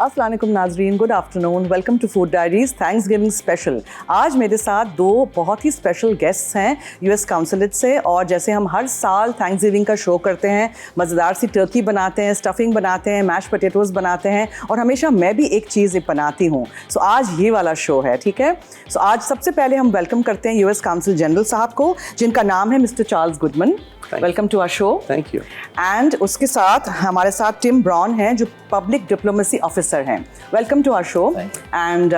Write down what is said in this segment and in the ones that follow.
अस्सलाम वालेकुम नाज़रीन, good afternoon, welcome to Food Diaries Thanksgiving special. आज मेरे साथ दो बहुत ही स्पेशल गेस्ट्स हैं यूएस काउंसलेट से। और जैसे हम हर साल थैंक्सगिविंग का शो करते हैं, मज़ेदार सी टर्की बनाते हैं, स्टफिंग बनाते हैं, मैश पोटैटोज़ बनाते हैं और हमेशा मैं भी एक चीज़ बनाती हूँ। सो आज ये वाला शो है, ठीक है। सो आज सबसे पहले हम वेलकम करते हैं यूएस काउंसिल जनरल साहब को, जिनका नाम है mister Charles Goodman. Welcome to our show. Thank you. And उसके साथ हमारे साथ टिम ब्राउन हैं, जो पब्लिक डिप्लोमेसी ऑफिसर हैं। Welcome to our show. And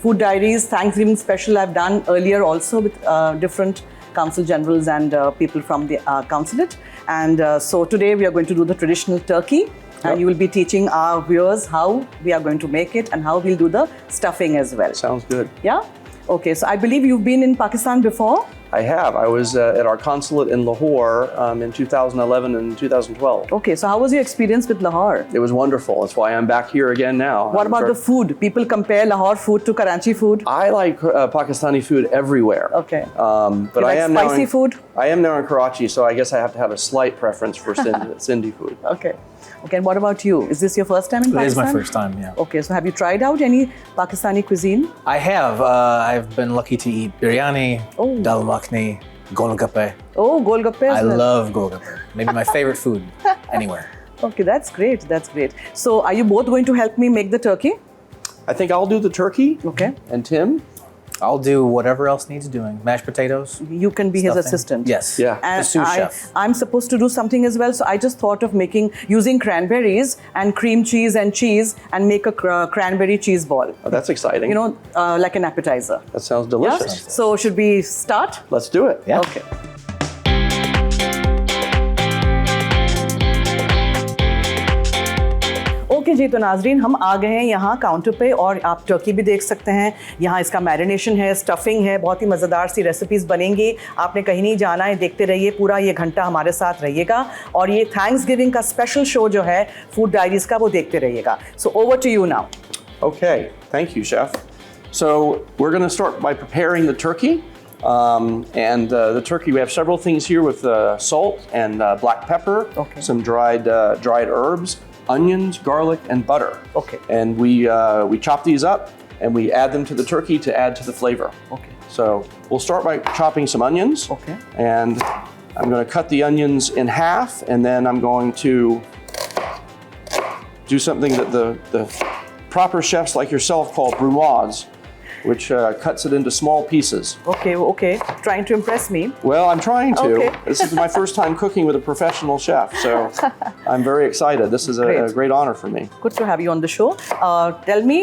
Food Diaries Thanksgiving special I have done earlier also with different council generals and people from the consulate. And so today we are going to do the traditional turkey. And you will be teaching our viewers how we are going to make it and how we'll do the stuffing as well. Sounds good. Yeah? Okay, so I believe you've been in Pakistan before? I have. I was at our consulate in Lahore in 2011 and 2012. Okay, so how was your experience with Lahore? It was wonderful. That's why I'm back here again now. What about the food? People compare Lahore food to Karachi food? I like Pakistani food everywhere. Okay. But you I like am spicy now in, food? I am now in Karachi, so I guess I have to have a slight preference for Sindhi food. Okay. Okay, and what about you? Is this your first time in Pakistan? It is my first time, yeah. Okay, so have you tried out any Pakistani cuisine? I have. I've been lucky to eat biryani, dal makhni, golgappe. Oh, golgappe. I love golgappe. Maybe my favorite food anywhere. Okay, that's great. That's great. So, are you both going to help me make the turkey? I think I'll do the turkey. Okay. And Tim? I'll do whatever else needs doing. Mashed potatoes. You can be his stuffing. assistant. Yes. Yeah. And the sous chef. I'm supposed to do something as well. So I just thought of using cranberries and cream cheese and make a cranberry cheese ball. Oh, that's exciting. You know, like an appetizer. That sounds delicious. Yeah? So should we start? Let's do it. Yeah. Okay. Okay जी, तो नाजरीन हम आ गए हैं यहाँ counter पे और आप टर्की भी देख सकते हैं। यहाँ इसका मैरिनेशन है, स्टफिंग है, बहुत ही मज़ेदार सी रेसिपीज़ बनेंगी। आपने कहीं नहीं जाना है, देखते रहिए, पूरा ये घंटा हमारे साथ रहिएगा और ये थैंक्सगिविंग का स्पेशल शो जो है फूड डायरीज़ का, वो देखते रहिएगा। So over to you now. Okay, thank you, Chef. So we're going to start by preparing the turkey. The turkey, we have several things here with salt and black pepper, some dried herbs, onions, garlic, and butter. Okay. And we chop these up and we add them to the turkey to add to the flavor. Okay. So we'll start by chopping some onions. Okay. And I'm going to cut the onions in half, and then I'm going to do something that the proper chefs like yourself call brunoise, which cuts it into small pieces. Okay. Trying to impress me. Well, I'm trying to. Okay. This is my first time cooking with a professional chef, so I'm very excited. This is a great honor for me. Good to have you on the show. Tell me,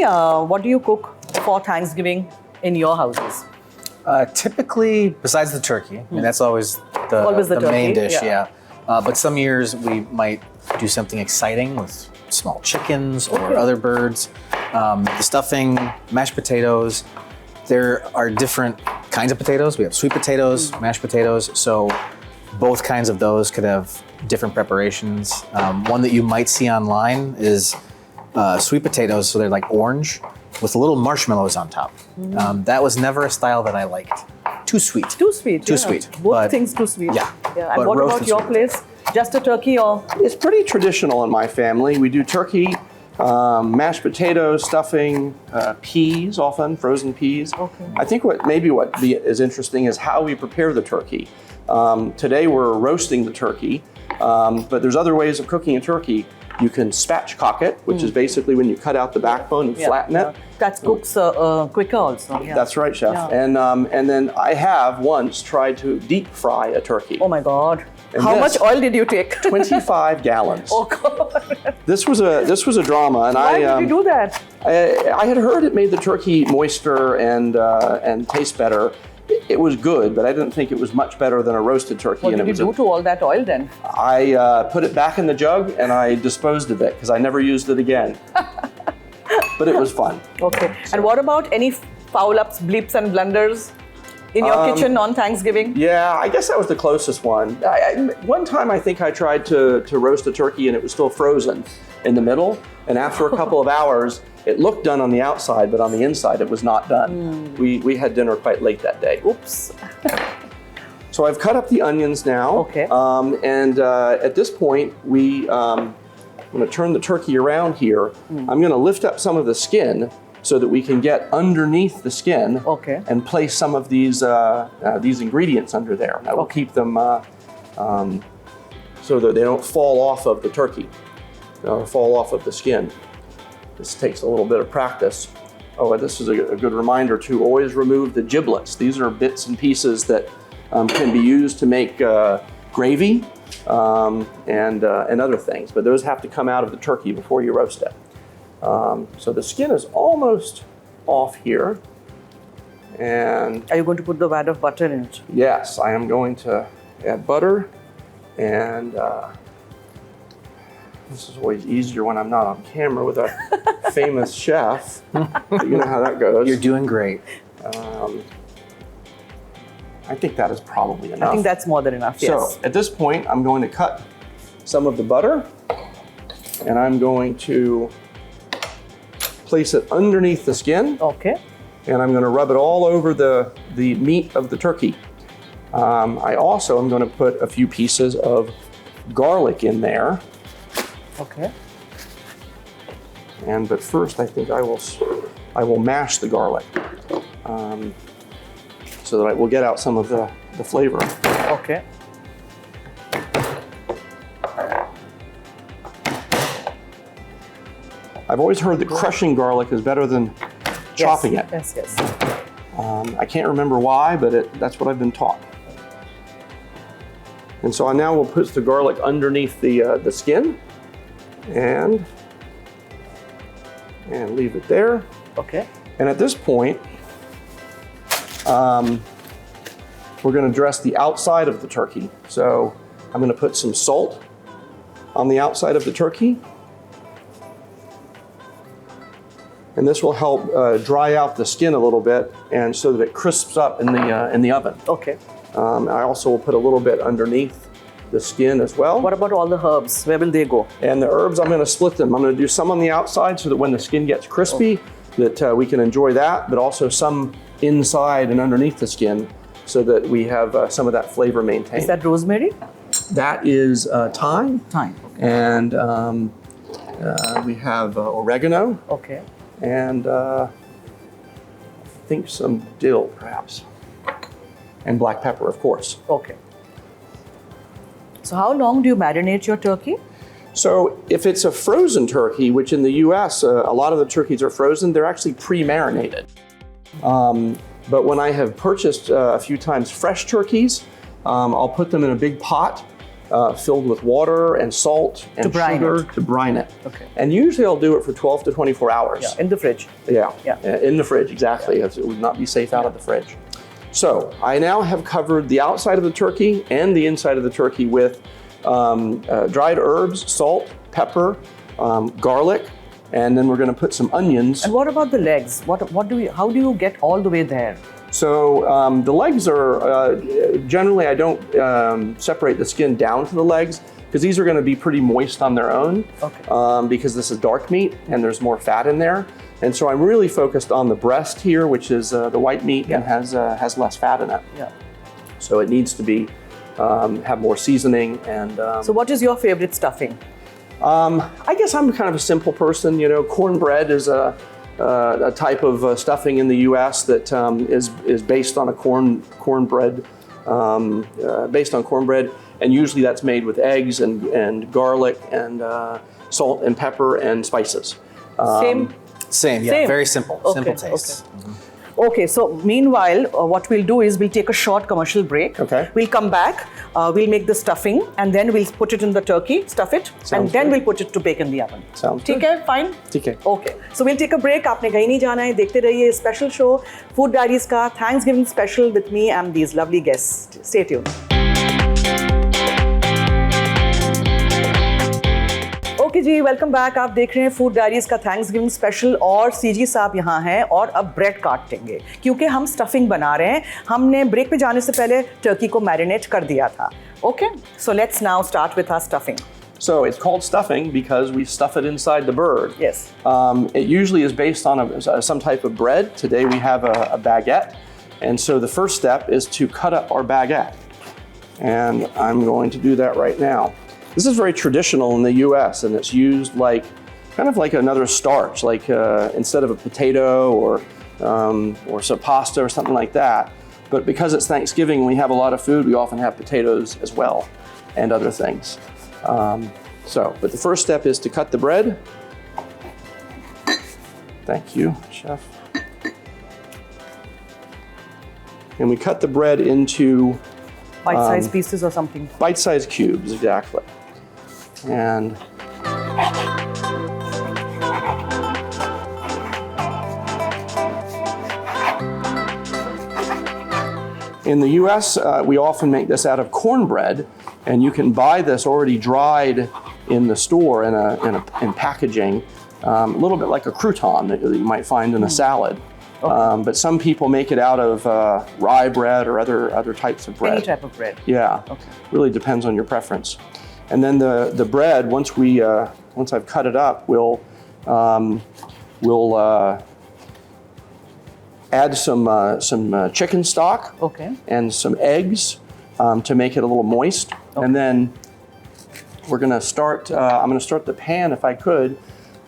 what do you cook for Thanksgiving in your houses? Typically, besides the turkey, I mean, that's always the turkey, main dish, yeah. But some years we might do something exciting with small chickens or other birds. The stuffing, mashed potatoes. There are different kinds of potatoes. We have sweet potatoes, mashed potatoes. So both kinds of those could have different preparations. One that you might see online is sweet potatoes. So they're like orange with little marshmallows on top. That was never a style that I liked. Too sweet. Too sweet. Too sweet. Both things too sweet. Yeah. And what about your place? Just a turkey or? It's pretty traditional in my family. We do turkey, mashed potatoes, stuffing, peas often, frozen peas. Okay. I think what is interesting is how we prepare the turkey. Today we're roasting the turkey, but there's other ways of cooking a turkey. You can spatchcock it, which is basically when you cut out the backbone and flatten it. That cooks quicker also. Yeah. That's right, Chef. Yeah. And then I have once tried to deep fry a turkey. Oh my God. And How much oil did you take? 25 gallons. Oh God. This was a drama, and Why did you do that? I had heard it made the turkey moister and taste better. It was good, but I didn't think it was much better than a roasted turkey. What did you do to all that oil then? I put it back in the jug and I disposed of it because I never used it again. But it was fun. Okay. And what about any foul-ups, bleeps and blunders in your kitchen on Thanksgiving? Yeah, I guess that was the closest one. One time I think I tried to roast a turkey and it was still frozen in the middle. And after a couple of hours, it looked done on the outside, but on the inside it was not done. We had dinner quite late that day. Oops. So I've cut up the onions now. Okay. And at this point, we I'm going to turn the turkey around here. I'm going to lift up some of the skin so that we can get underneath the skin and place some of these ingredients under there. That will keep them so that they don't fall off of the turkey or fall off of the skin. This takes a little bit of practice. Oh, and this is a good reminder to always remove the giblets. These are bits and pieces that can be used to make gravy and other things, but those have to come out of the turkey before you roast it. So the skin is almost off here. And are you going to put the wad of butter in it? Yes, I am going to add butter, and this is always easier when I'm not on camera with a famous chef. But you know how that goes. You're doing great. I think that is probably enough. I think that's more than enough, yes. So at this point, I'm going to cut some of the butter, and I'm going to place it underneath the skin. Okay. And I'm going to rub it all over the meat of the turkey. I also am going to put a few pieces of garlic in there. Okay. But first, I think I will mash the garlic so that I will get out some of the flavor. Okay. I've always heard that crushing garlic is better than chopping it. Yes, yes. I can't remember why, but that's what I've been taught. And so I now will put the garlic underneath the skin and leave it there. Okay. And at this point, we're going to dress the outside of the turkey. So I'm going to put some salt on the outside of the turkey. And this will help dry out the skin a little bit, and so that it crisps up in the oven. Okay. I also will put a little bit underneath the skin as well. What about all the herbs? Where will they go? And the herbs, I'm going to split them. I'm going to do some on the outside so that when the skin gets crispy, that we can enjoy that, but also some inside and underneath the skin so that we have some of that flavor maintained. Is that rosemary? That is thyme. Thyme. Okay. And we have oregano. Okay. And I think some dill, perhaps. And black pepper, of course. Okay. So how long do you marinate your turkey? So if it's a frozen turkey, which in the US, a lot of the turkeys are frozen, they're actually pre-marinated. But when I have purchased a few times fresh turkeys, I'll put them in a big pot filled with water and salt and sugar to brine it. Okay. And usually I'll do it for 12 to 24 hours. Yeah, in the fridge. Yeah, Yeah. In the fridge, exactly. Yeah. It would not be safe out of the fridge. So I now have covered the outside of the turkey and the inside of the turkey with dried herbs, salt, pepper, garlic, and then we're going to put some onions. And what about the legs? How do you get all the way there? So the legs are, generally I don't separate the skin down to the legs because these are going to be pretty moist on their own. Okay. Because this is dark meat and there's more fat in there. And so I'm really focused on the breast here, which is the white meat and has less fat in it. Yeah. So it needs to be, have more seasoning and... So what is your favorite stuffing? I guess I'm kind of a simple person. You know, cornbread is a type of stuffing in the U.S. that is based on a cornbread, based on cornbread, and usually that's made with eggs and garlic and salt and pepper and spices. Same, yeah, very simple, simple taste. Okay. Okay, so meanwhile, what we'll do is we'll take a short commercial break. Okay. We'll come back, we'll make the stuffing, and then we'll put it in the turkey, stuff it, and then we'll put it to bake in the oven. Sounds ठीक है, fine? ठीक है. Okay, so we'll take a break. आपने कहीं नहीं जाना है, देखते रहिए special show, Food Diaries का Thanksgiving special with me and these lovely guests. Stay tuned. Okay जी, वेलकम बैक। आप देख रहे हैं फूड डायरीज का थैंक्सगिविंग स्पेशल और सीजी साहब यहाँ हैं और अब ब्रेड काटेंगे क्योंकि हम स्टफिंग बना रहे हैं। हमने ब्रेक पे जाने से पहले टर्की को मैरिनेट कर दिया था। Okay, so let's now start with our stuffing. So it's called stuffing because we stuff it inside the bird. Yes. It usually is based on some type of bread. Today we have a baguette. And so the first step is to cut up our baguette. And I'm going to do that right now. This is very traditional in the U.S. and it's used like kind of like another starch, like instead of a potato or some pasta or something like that. But because it's Thanksgiving and we have a lot of food, we often have potatoes as well and other things. But the first step is to cut the bread. Thank you, Chef. And we cut the bread into bite-sized pieces or something. Bite-sized cubes, exactly. And in the US, we often make this out of cornbread, and you can buy this already dried in the store in packaging, a little bit like a crouton that you might find in a salad. Okay. But some people make it out of rye bread or other types of bread. Any type of bread. Yeah. Okay. Really depends on your preference. And then the bread, once I've cut it up, we'll add some chicken stock. Okay. And some eggs to make it a little moist. Okay. And then we're going to start. I'm going to start the pan, if I could,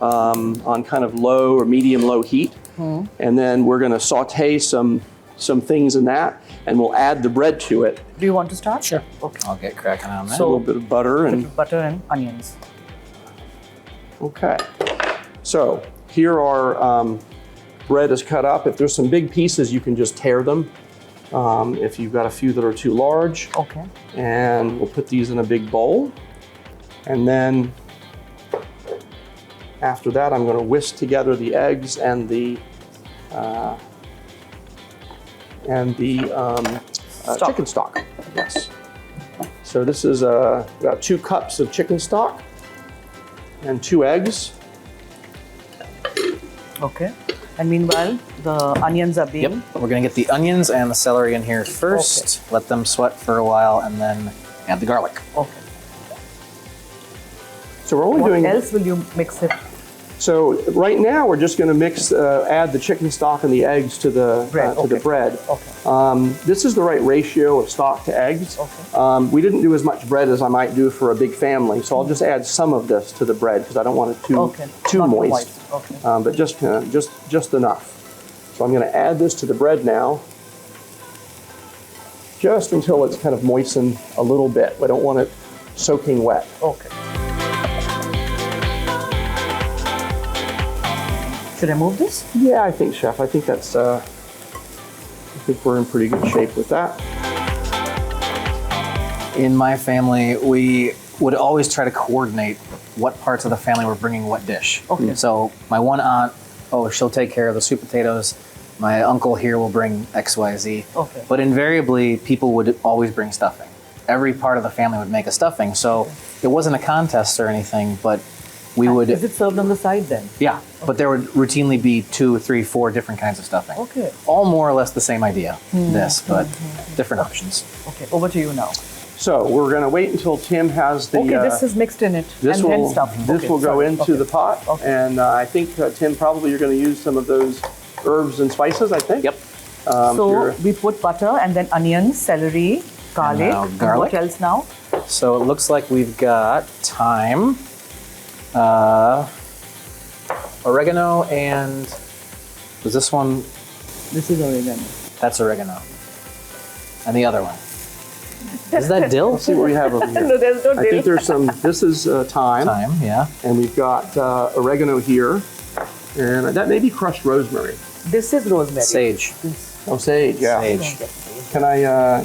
on kind of low or medium-low heat. Mm-hmm. And then we're going to saute some things in that, and we'll add the bread to it. Do you want to start? Sure. Okay. I'll get cracking on that. So a little bit of butter and onions. Okay. So here our bread is cut up. If there's some big pieces, you can just tear them. If you've got a few that are too large. Okay. And we'll put these in a big bowl. And then after that, I'm going to whisk together the eggs and the chicken stock. Yes. So this is about 2 cups of chicken stock and 2 eggs. Okay. And meanwhile, the onions are being... Yep. We're going to get the onions and the celery in here first. Okay. Let them sweat for a while, and then add the garlic. Okay. So we're only doing... What else will you mix it? So right now we're just going to mix, add the chicken stock and the eggs to the bread. To the bread. Okay. This is the right ratio of stock to eggs. Okay. We didn't do as much bread as I might do for a big family, so I'll just add some of this to the bread because I don't want it too moist. Okay. But just enough. So I'm going to add this to the bread now, just until it's kind of moistened a little bit. I don't want it soaking wet. Okay. Should I move this? Yeah, I think, Chef. I think that's. I think we're in pretty good shape with that. In my family, we would always try to coordinate what parts of the family were bringing what dish. Okay. So my one aunt, she'll take care of the sweet potatoes. My uncle here will bring X, Y, Z. Okay. But invariably, people would always bring stuffing. Every part of the family would make a stuffing. So it wasn't a contest or anything, but we would... Is it served on the side then? Yeah, okay. But there would routinely be 2, 3, 4 different kinds of stuffing. Okay. All more or less the same idea, but different options. Okay, over to you now. So we're going to wait until Tim has the... Okay, this is mixed in it this and will, then stuffed. This will go into the pot. Okay. And I think, Tim, probably you're going to use some of those herbs and spices, I think. Yep. So we put butter and then onions, celery, garlic. And garlic. And what else now? So it looks like we've got thyme, oregano, and was this one? This is oregano. That's oregano. And the other one. Is that dill? Let's see what we have over here. No, there's no dill. I think there's some, this is thyme. Thyme, yeah. And we've got oregano here. And that may be crushed rosemary. This is rosemary. Sage. Oh, sage, yeah. Sage. Can I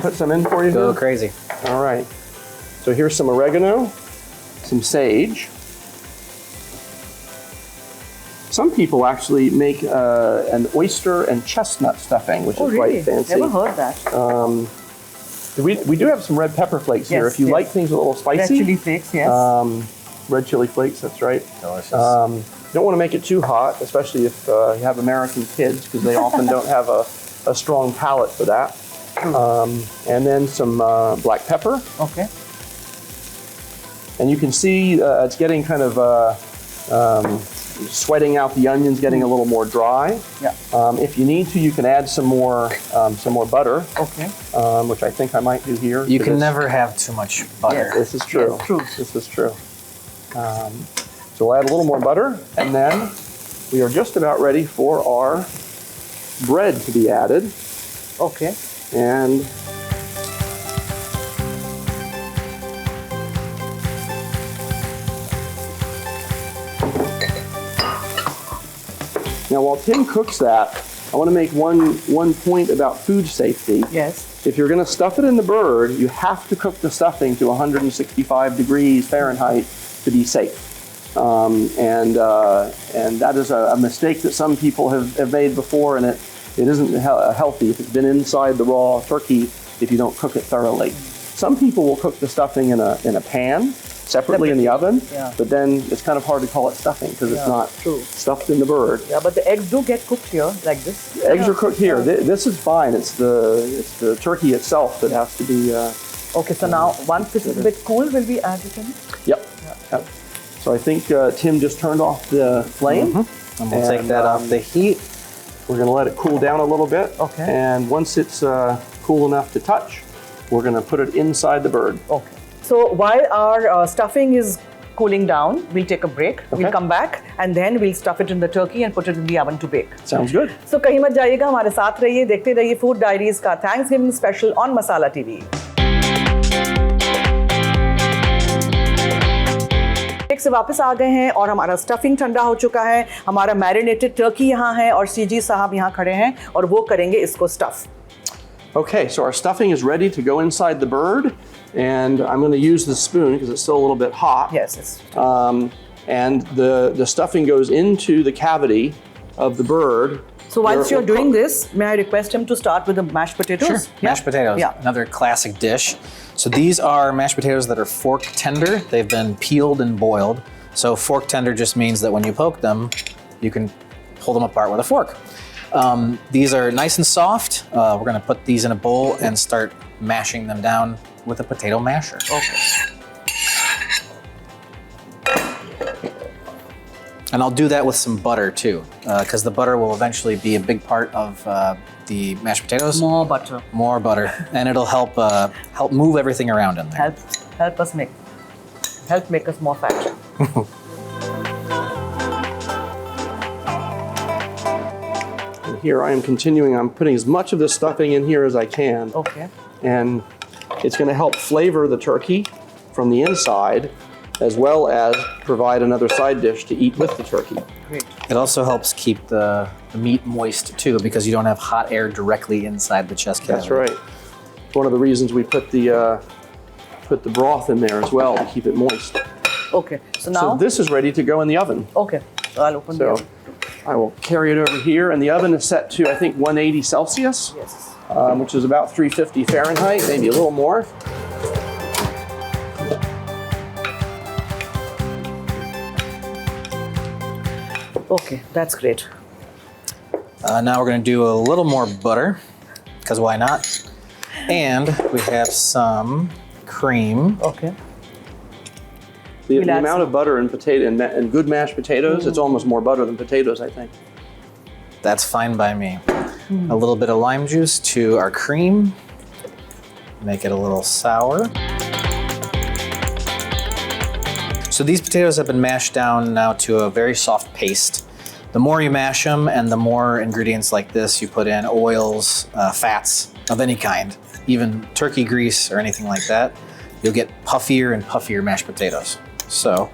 put some in for you? Go here? crazy. All right. So here's some oregano, some sage. Some people actually make an oyster and chestnut stuffing, which is quite fancy. Never heard that. We do have some red pepper flakes here. If you like things a little spicy. Red chili flakes, yes. Red chili flakes, that's right. Delicious. You don't want to make it too hot, especially if you have American kids, because they often don't have a strong palate for that. And then some black pepper. Okay. And you can see it's getting kind of sweating out the onions, getting a little more dry. Yeah. If you need to, you can add some more butter. Okay. Which I think I might do here. You can never have too much butter. Yes. This is true. Yes, true. This is true. So we'll add a little more butter, and then we are just about ready for our bread to be added. Okay. And now, while Tim cooks that, I want to make one point about food safety. Yes. If you're going to stuff it in the bird, you have to cook the stuffing to 165 degrees Fahrenheit to be safe. And that is a mistake that some people have made before, and it isn't healthy if it's been inside the raw turkey if you don't cook it thoroughly. Some people will cook the stuffing in a pan separately in the oven, but then it's kind of hard to call it stuffing because it's not stuffed in the bird. Yeah, but the eggs do get cooked here like this. The eggs are cooked here. This is fine. It's the turkey itself that has to be. Okay, so now once this is a bit cool, will we add it in? Yep. So I think Tim just turned off the flame. And we'll take that off the heat. We're going to let it cool down a little bit. Okay. And once it's cool enough to touch, we're going to put it inside the bird. Okay. So while our stuffing is cooling down, we'll take a break. Okay. We'll come back and then we'll stuff it in the turkey and put it in the oven to bake. Sounds good. So कहीं मत जाइएगा, हमारे साथ रहिए, देखते रहिए Food diaries का Thanksgiving special on Masala TV. Break से वापस आ गए हैं और हमारा स्टफिंग ठंडा हो चुका है, हमारा मैरिनेटेड टर्की यहाँ है और सीजी साहब यहाँ खड़े हैं और वो करेंगे इसको stuff. Okay, so our stuffing is ready to go inside the bird, and I'm going to use the spoon because it's still a little bit hot. Yes. And the stuffing goes into the cavity of the bird. So whilst you're doing this, may I request him to start with the mashed potatoes? Sure. Yeah. Mashed potatoes, another classic dish. So these are mashed potatoes that are fork tender. They've been peeled and boiled. So fork tender just means that when you poke them, you can pull them apart with a fork. These are nice and soft. We're gonna put these in a bowl and start mashing them down with a potato masher. Okay. And I'll do that with some butter too, because the butter will eventually be a big part of the mashed potatoes. More butter. More butter, and it'll help move everything around in there. Help make us more fat. Here I am continuing. I'm putting as much of the stuffing in here as I can. Okay. And it's going to help flavor the turkey from the inside, as well as provide another side dish to eat with the turkey. Great. It also helps keep the meat moist too, because you don't have hot air directly inside the chest cavity. That's right. It's one of the reasons we put the broth in there as well, to keep it moist. Okay. So now. So this is ready to go in the oven. Okay. So I'll open the oven. I will carry it over here, and the oven is set to, I think, 180 Celsius, Yes. Which is about 350 Fahrenheit, maybe a little more. Okay, that's great. Now we're going to do a little more butter, because why not? And we have some cream. Okay. The amount of butter and good mashed potatoes, it's almost more butter than potatoes, I think. That's fine by me. A little bit of lime juice to our cream. Make it a little sour. So these potatoes have been mashed down now to a very soft paste. The more you mash them and the more ingredients like this you put in, oils, fats of any kind, even turkey grease or anything like that, you'll get puffier and puffier mashed potatoes. So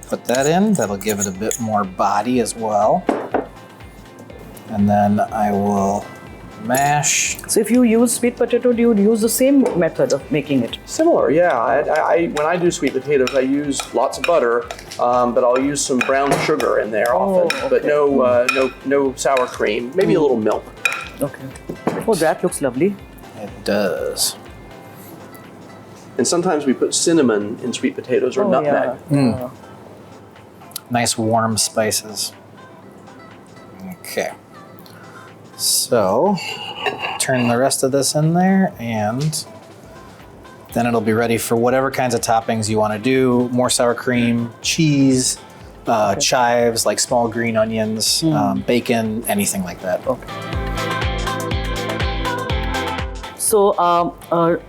put that in, that'll give it a bit more body as well. And then I will mash. So if you use sweet potato, do you use the same method of making it? Similar, yeah. When I do sweet potatoes, I use lots of butter, but I'll use some brown sugar in there often, okay. but no sour cream, maybe a little milk. Okay. Oh, that looks lovely. It does. And sometimes we put cinnamon in sweet potatoes or nutmeg. Yeah. Nice warm spices. Okay. So, turn the rest of this in there, and then it'll be ready for whatever kinds of toppings you want to do. More sour cream, cheese, chives, like small green onions, bacon, anything like that. Okay. So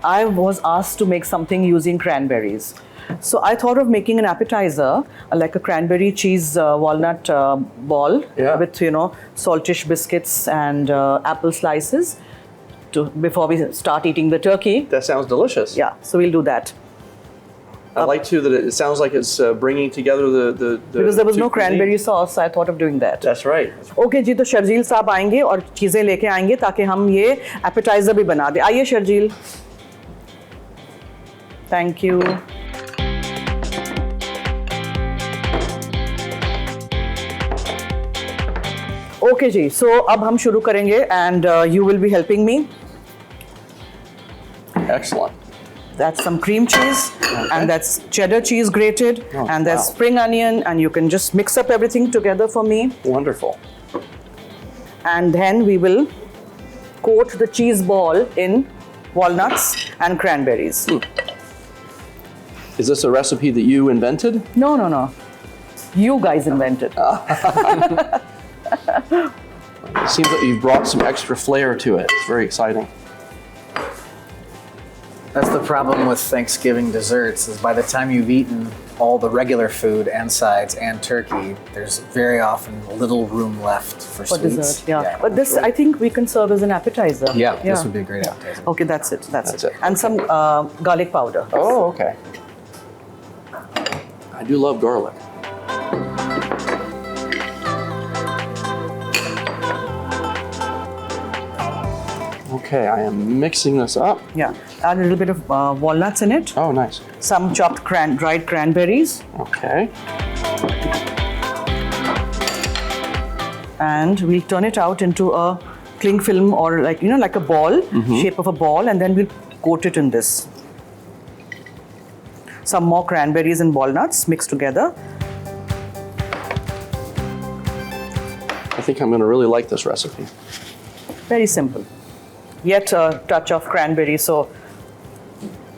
I was asked to make something using cranberries. So I thought of making an appetizer, like a cranberry cheese walnut ball with, saltish biscuits and apple slices before we start eating the turkey. That sounds delicious. Yeah, so we'll do that. I like too that it sounds like it's bringing together the because there was no cranberry sauce, so I thought of doing that. That's right. Okay जी, तो शर्जील साहब आएंगे और चीज़ें लेके आएंगे ताकि हम ये appetizer भी बना दें. आइए Sharjeel. Thank you. Okay ji, so अब हम शुरू करेंगे and you will be helping me. Excellent. That's some cream cheese, and that's cheddar cheese grated, and there's spring onion, and you can just mix up everything together for me. Wonderful. And then we will coat the cheese ball in walnuts and cranberries. Is this a recipe that you invented? No. You guys invented. It seems like you've brought some extra flair to it. It's very exciting. That's the problem with Thanksgiving desserts, is by the time you've eaten all the regular food and sides and turkey, there's very often little room left for sweets. Dessert, yeah. But this, I think we can serve as an appetizer. Yeah, this would be a great appetizer. Okay, that's it. And some garlic powder. Oh, okay. I do love garlic. Okay, I am mixing this up. Yeah, add a little bit of walnuts in it. Oh, nice. Some chopped dried cranberries. Okay. And we'll turn it out into a cling film, or like a ball, shape of a ball, and then we'll coat it in this. Some more cranberries and walnuts mixed together. I think I'm going to really like this recipe. Very simple. Yet a touch of cranberry, so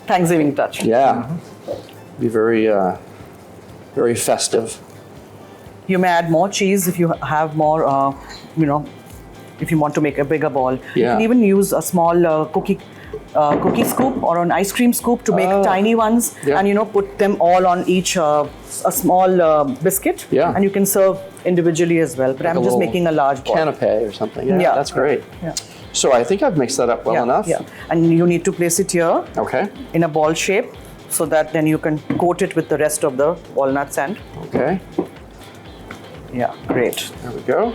Thanksgiving touch. Yeah. Be very, very festive. You may add more cheese if you have more, if you want to make a bigger ball. You can even use a small cookie scoop or an ice cream scoop to make tiny ones, and put them all on each a small biscuit, and you can serve individually as well. But like I'm just making a large ball. Canapé or something. Yeah, that's great. Yeah. So I think I've mixed that up well enough. Yeah, and you need to place it here. Okay. In a ball shape, so that then you can coat it with the rest of the walnuts and. Okay. Yeah, great. There we go.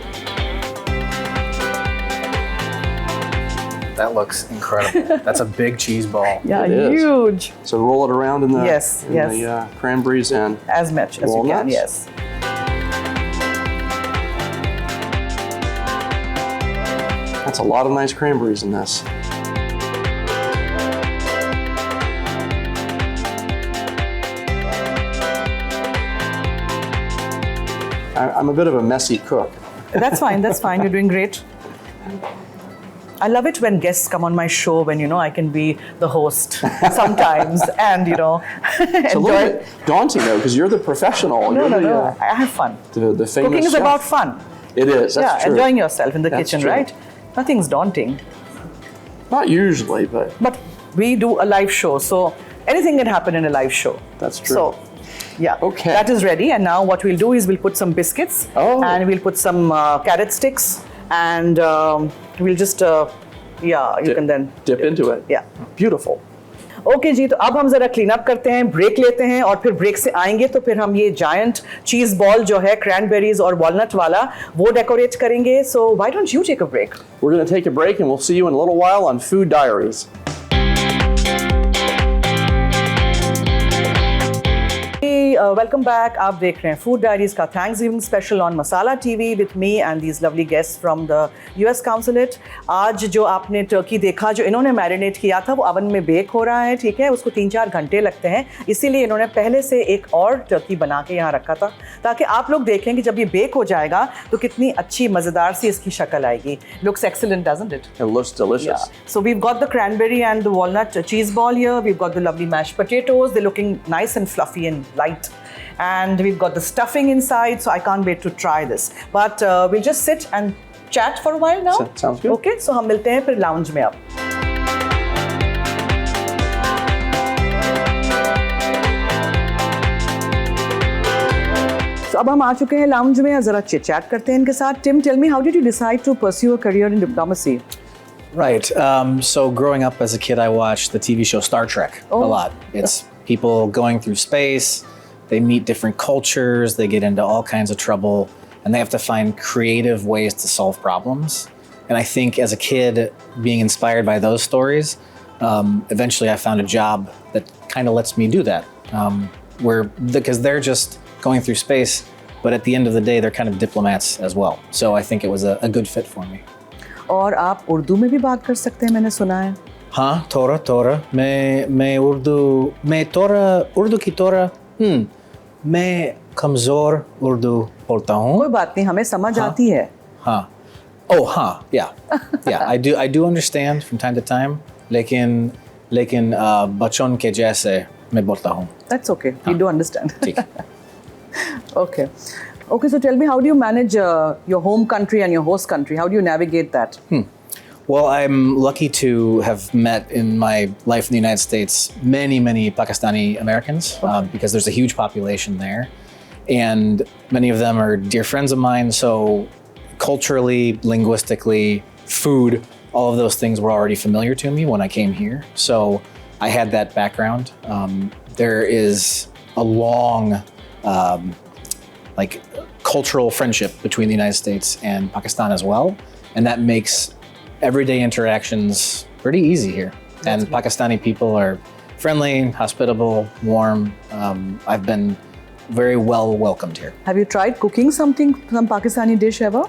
That looks incredible. That's a big cheese ball. Yeah, It is. huge. So roll it around in the the cranberries and as much as walnuts. you can. Yes. That's a lot of nice cranberries in this. I'm a bit of a messy cook. That's fine. You're doing great. I love it when guests come on my show when, I can be the host sometimes and, It's a little bit daunting though, because you're the professional. No. I have fun. The famous Cooking is chef. about fun. It is, that's true. Enjoying yourself in the kitchen, true. right? Nothing's daunting. Not usually, but. But we do a live show, so anything can happen in a live show. That's true. So, yeah. Okay. That is ready, and now what we'll do is we'll put some biscuits, and we'll put some carrot sticks, and we'll just, you can then dip into it. Yeah. Beautiful. Okay जी, तो अब हम जरा clean up करते हैं, break लेते हैं, और फिर ब्रेक से आएंगे तो फिर हम ये जायंट चीज बॉल जो है क्रैनबेरीज और वॉलनट वाला वो डेकोरेट करेंगे. So why don't you take a break? We're going to take a break and we'll see you in a little while on Food Diaries. Welcome back. आप देख रहे हैं फूड डायरीज का Thanksgiving special on Masala TV with me and these lovely guests from the US consulate. आज जो आपने Turkey देखा जो इन्होंने मैरिनेट किया था वो अवन में बेक हो रहा है, ठीक है. उसको 3-4 घंटे लगते हैं, इसीलिए इन्होंने पहले से एक और टर्की बना के यहाँ रखा था ताकि आप लोग देखें कि जब ये बेक हो जाएगा तो कितनी अच्छी मज़ेदार सी इसकी शक्ल आएगी. Looks excellent, doesn't it? It looks delicious. So we've got the cranberry and the walnut cheese ball here. We've got the lovely mashed potatoes. They're looking nice and fluffy and light perfect. And we've got the stuffing inside, so I can't wait to try this. But we'll just sit and chat for a while now. Sounds good. Okay, so हम मिलते हैं फिर lounge में अब. So अब हम आ चुके हैं lounge में, जरा chit chat करते हैं इनके साथ. Tim, tell me, how did you decide to pursue a career in diplomacy? Right. So growing up as a kid, I watched the TV show Star Trek a lot. It's people going through space. They meet different cultures. They get into all kinds of trouble, and they have to find creative ways to solve problems. And I think as a kid, being inspired by those stories, eventually I found a job that kind of lets me do that. Because they're just going through space, but at the end of the day, they're kind of diplomats as well. So I think it was a good fit for me. और आप उर्दू में भी बात कर सकते हैं, मैंने सुना है. हाँ, थोड़ा. मैं उर्दू की थोड़ा. मैं कमजोर उर्दू बोलता हूँ. कोई बात नहीं, हमें समझ आती है. हाँ. Oh, हाँ. Yeah. I do understand from time to time. लेकिन बच्चों के जैसे मैं बोलता हूँ. That's okay. We do understand. ठीक. Okay. Okay, so tell me, how do you manage your home country and your host country? How do you navigate that? Well, I'm lucky to have met in my life in the United States many Pakistani Americans because there's a huge population there. And many of them are dear friends of mine. So culturally, linguistically, food, all of those things were already familiar to me when I came here. So I had that background. There is a long cultural friendship between the United States and Pakistan as well. And that makes everyday interactions pretty easy here. And Pakistani people are friendly, hospitable, warm. I've been very well welcomed here. Have you tried cooking some Pakistani dish ever?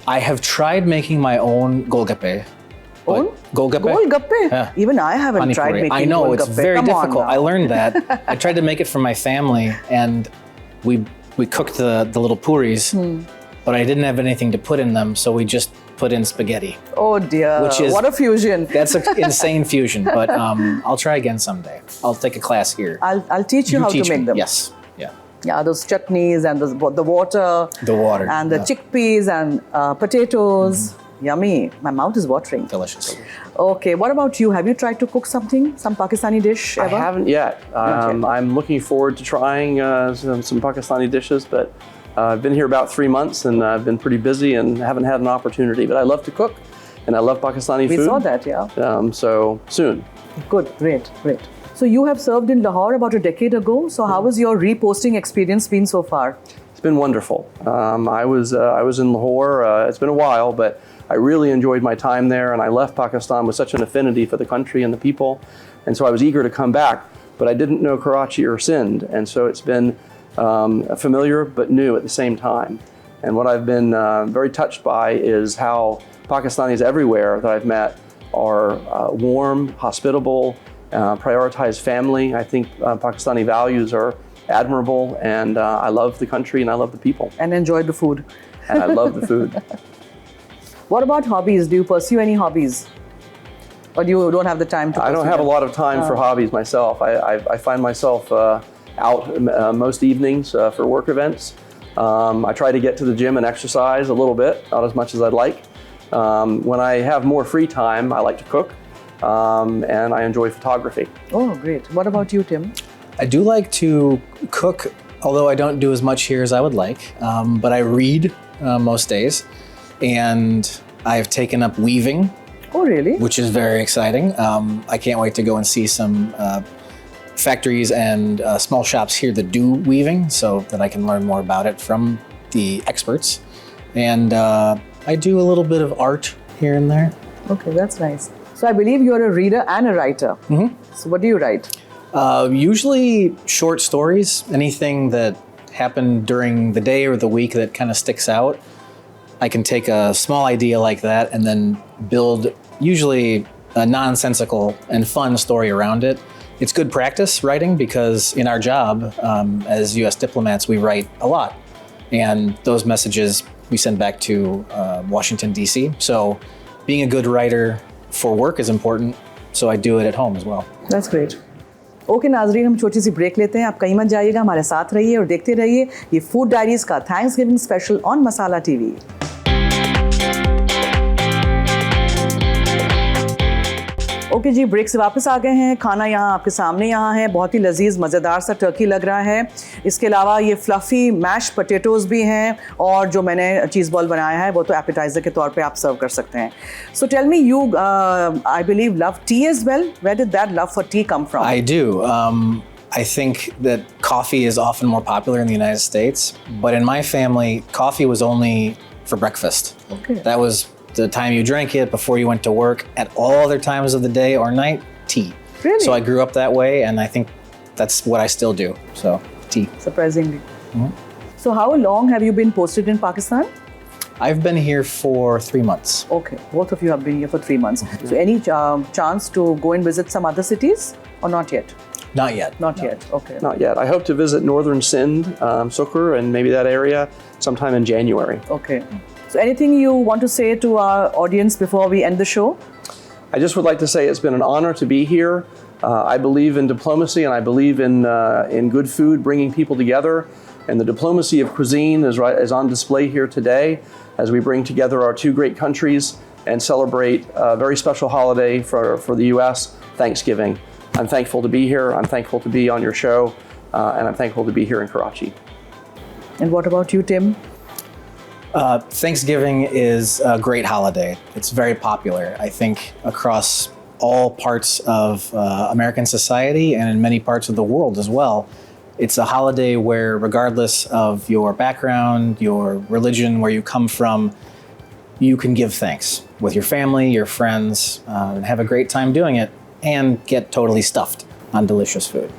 I have tried making my own golgappe. Own? Golgappe? Golgappe? Yeah. Even I haven't Pani tried puri. making I know, golgappe. it's very Come on difficult. now. I learned that. I tried to make it for my family, and we cooked the little puris, but I didn't have anything to put in them, so we just put in spaghetti. Oh dear, what a fusion. That's an insane fusion, but I'll try again someday. I'll take a class here. I'll teach you how to make them. Yes, yeah. Yeah, those chutneys and the water. The water. And the chickpeas and potatoes. Yummy. My mouth is watering. Delicious. Okay, what about you? Have you tried to cook some Pakistani dish ever? I haven't yet. I'm looking forward to trying some Pakistani dishes, but I've been here about 3 months and I've been pretty busy and haven't had an opportunity. But I love to cook and I love Pakistani food. We saw that, yeah. So soon. Good, great. So you have served in Lahore about a decade ago. So how has your reposting experience been so far? It's been wonderful. I was in Lahore. It's been a while, but I really enjoyed my time there, and I left Pakistan with such an affinity for the country and the people, and so I was eager to come back, but I didn't know Karachi or Sindh, and so it's been familiar but new at the same time. And what I've been very touched by is how Pakistanis everywhere that I've met are warm, hospitable, prioritize family. I think Pakistani values are admirable, and I love the country and I love the people. And enjoy the food. And I love the food. What about hobbies? Do you pursue any hobbies? Or you don't have the time to pursue I don't have a lot of time for hobbies myself. I find myself out most evenings for work events. I try to get to the gym and exercise a little bit, not as much as I'd like. When I have more free time, I like to cook, and I enjoy photography. Oh, great. What about you, Tim? I do like to cook, although I don't do as much here as I would like, but I read most days. And I've taken up weaving. Oh, really? Which is very exciting. I can't wait to go and see some factories and small shops here that do weaving so that I can learn more about it from the experts. And I do a little bit of art here and there. Okay, that's nice. So I believe you're a reader and a writer. So what do you write? Usually short stories, anything that happened during the day or the week that kind of sticks out. I can take a small idea like that and then build usually a nonsensical and fun story around it. It's good practice writing because in our job as U.S. diplomats, we write a lot. And those messages we send back to Washington, D.C. So being a good writer for work is important. So I do it at home as well. That's great. Okay नाजरीन, हम छोटी सी break लेते हैं, आप कहीं मत जाइएगा, हमारे साथ रहिए और देखते रहिए ये फूड डायरीज का Thanksgiving special on Masala TV. Okay जी, ब्रेक से वापस आ गए हैं। खाना यहाँ आपके सामने यहाँ है, बहुत ही लजीज मज़ेदार सा टर्की लग रहा है। इसके अलावा ये फ्लफ़ी मैश पोटैटोज़ भी हैं और जो मैंने चीज़ बॉल बनाया है वो तो एपेटाइज़र के तौर पे आप सर्व कर सकते हैं। So tell me, you I believe love tea as well, where did that love for tea come from? I do. I think that coffee is often more popular in the United States, but in my family, coffee was only for breakfast. Okay. That was the time you drank it before you went to work. At all other times of the day or night, tea. Really? So I grew up that way, and I think that's what I still do. So tea. Surprisingly. So how long have you been posted in Pakistan? I've been here for 3 months. Okay, both of you have been here for 3 months. So any chance to go and visit some other cities or not yet? Not yet. Not yet. Okay. Not yet. I hope to visit northern Sindh, Sukkur, and maybe that area sometime in January. Okay. So anything you want to say to our audience before we end the show? I just would like to say it's been an honor to be here. I believe in diplomacy and I believe in good food bringing people together. And the diplomacy of cuisine is on display here today as we bring together our two great countries and celebrate a very special holiday for the U.S., Thanksgiving. I'm thankful to be here. I'm thankful to be on your show. And I'm thankful to be here in Karachi. And what about you, Tim? Thanksgiving is a great holiday. It's very popular, I think, across all parts of American society and in many parts of the world as well. It's a holiday where, regardless of your background, your religion, where you come from, you can give thanks with your family, your friends, and have a great time doing it and get totally stuffed on delicious food.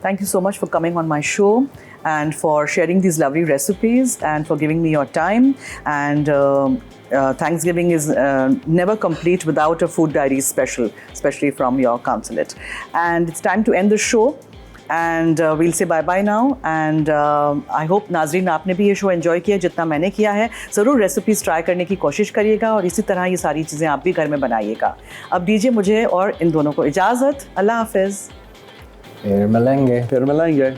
Thank you so much for coming on my show and for sharing these lovely recipes and for giving me your time. And Thanksgiving is never complete without a Food Diaries special, especially from your consulate. And it's time to end the show. And we'll say bye-bye now. And I hope नाजरीन आपने भी ये show enjoy किया जितना मैंने किया है। ज़रूर रेसिपीज़ ट्राई करने की कोशिश करिएगा और इसी तरह ये सारी चीज़ें आप भी घर में बनाइएगा। अब दीजिए मुझे और इन दोनों को इजाज़त। अल्लाह हाफ़िज़। Peter Melengue. Peter Melengue.